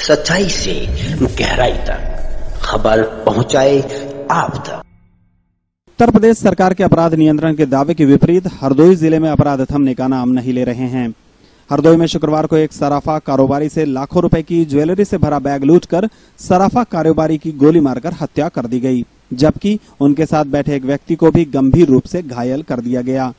सच्चाई से गहराई तक खबर पहुंचाए आप तक। उत्तर प्रदेश सरकार के अपराध नियंत्रण के दावे के विपरीत हरदोई जिले में अपराध थमने का नाम नहीं ले रहे हैं। हरदोई में शुक्रवार को एक सराफा कारोबारी से लाखों रुपए की ज्वेलरी से भरा बैग लूटकर सराफा कारोबारी की गोली मारकर हत्या कर दी गई, जबकि उनके साथ बैठे एक व्यक्ति को भी गंभीर रूप से घायल कर दिया गया।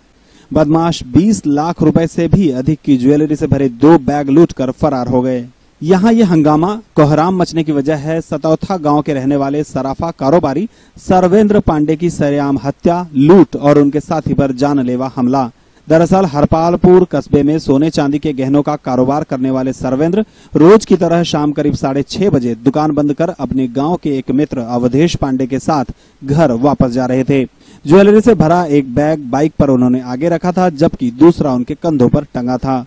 बदमाश 20 लाख रुपए से भी अधिक की ज्वेलरी से भरे 2 बैग लूटकर फरार हो गए। यहाँ ये हंगामा कोहराम मचने की वजह है सतौथा गांव के रहने वाले सराफा कारोबारी सर्वेंद्र पांडे की सरेआम हत्या, लूट और उनके साथी पर जानलेवा हमला। दरअसल हरपालपुर कस्बे में सोने चांदी के गहनों का कारोबार करने वाले सर्वेंद्र रोज की तरह शाम करीब 6:30 बजे दुकान बंद कर अपने गांव के एक मित्र अवधेश पांडे के साथ घर वापस जा रहे थे। ज्वेलरी से भरा एक बैग बाइक पर उन्होंने आगे रखा था, जबकि दूसरा उनके कंधों पर टंगा था।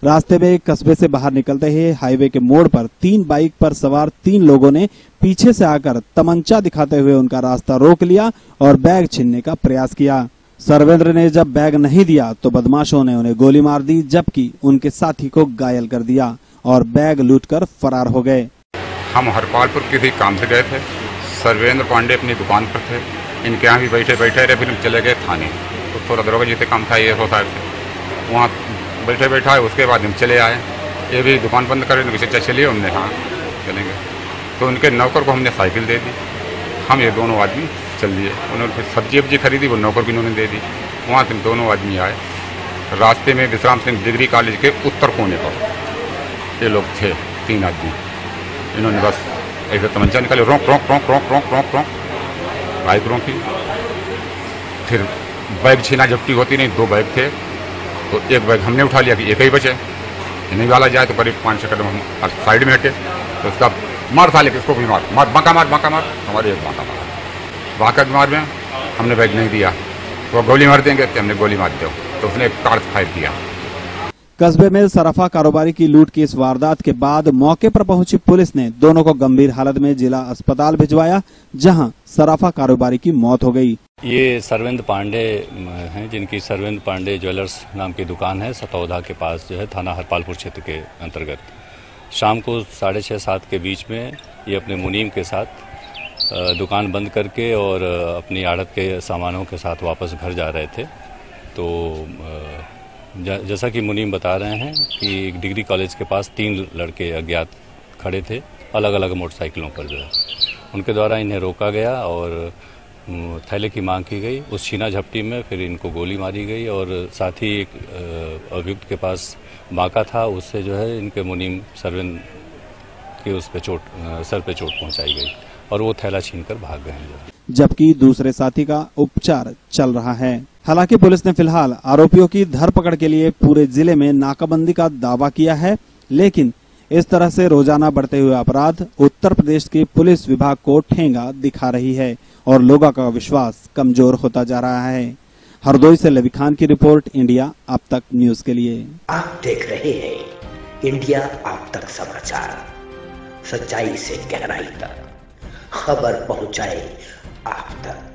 रास्ते में कस्बे से बाहर निकलते ही हाईवे के मोड़ पर 3 बाइक पर सवार 3 लोगों ने पीछे से आकर तमंचा दिखाते हुए उनका रास्ता रोक लिया और बैग छीनने का प्रयास किया। सर्वेंद्र ने जब बैग नहीं दिया तो बदमाशों ने उन्हें गोली मार दी, जबकि उनके साथी को घायल कर दिया और बैग लूटकर फरार हो गए। हम हरपालपुर किसी काम से गए थे। सर्वेंद्र पांडे अपनी दुकान पर थे, इनके यहाँ भी बैठे रहे। फिर हम चले गए थाने, तो थोड़ा दरोगा जी से काम था ये साहब से, वहाँ बैठा है। उसके बाद हम चले आए, ये भी दुकान बंद कर चलिए। हमने हाँ चलेंगे, तो उनके नौकर को हमने साइकिल दे दी। हम ये दोनों आदमी चल दिए। उन्होंने फिर सब्जी खरीदी, वो नौकर भी उन्होंने दे दी। वहाँ से दोनों आदमी आए। रास्ते में विश्राम सिंह डिग्री कॉलेज के उत्तर कोने पर ये लोग थे, 3 आदमी। इन्होंने बस ऐसे तमंचा निकाले, रोक रोक रोक रोक रोक रोक रोक बाइक रोकी। फिर बैग छीना झपटी होती नहीं, 2 बैग थे, तो एक बैग हमने उठा लिया कि एक ही बचे, नहीं वाला जाए। तो करीब 5 कदम हम साइड में हटे, तो उसका मार था, लेकिन इसको भी मार बांका मार हमारे एक बांका मार में हमने बैग नहीं दिया, तो गोली मार देंगे, तो हमने गोली मार दिया, तो उसने एक कार फायर किया। कस्बे में सराफा कारोबारी की लूट की इस वारदात के बाद मौके पर पहुंची पुलिस ने दोनों को गंभीर हालत में जिला अस्पताल भिजवाया, जहां सराफा कारोबारी की मौत हो गई। ये सर्वेंद्र पांडे हैं, जिनकी सर्वेंद्र पांडे ज्वेलर्स नाम की दुकान है सतौधा के पास, जो है थाना हरपालपुर क्षेत्र के अंतर्गत। शाम को 6:30-7 के बीच में ये अपने मुनीम के साथ दुकान बंद करके और अपनी आड़त के सामानों के साथ वापस घर जा रहे थे। तो जैसा कि मुनीम बता रहे हैं कि एक डिग्री कॉलेज के पास 3 लड़के अज्ञात खड़े थे, अलग अलग मोटरसाइकिलों पर। जो है उनके द्वारा इन्हें रोका गया और थैले की मांग की गई। उस छीना झपटी में फिर इनको गोली मारी गई और साथ ही एक अभियुक्त के पास बांका था, उससे जो है इनके मुनीम सर्वेंद्र के उस पे सर पे चोट पहुंचाई गई और वो थैला छीनकर भाग गए हैं, जबकि दूसरे साथी का उपचार चल रहा है। हालांकि पुलिस ने फिलहाल आरोपियों की धरपकड़ के लिए पूरे जिले में नाकाबंदी का दावा किया है, लेकिन इस तरह से रोजाना बढ़ते हुए अपराध उत्तर प्रदेश के पुलिस विभाग को ठेंगा दिखा रही है और लोगों का विश्वास कमजोर होता जा रहा है। हरदोई से लवी खान की रिपोर्ट, इंडिया आप तक न्यूज के लिए। आप देख रहे हैं इंडिया आप तक समाचार, सच्चाई से गहराई तक खबर पहुंचाए आप तक।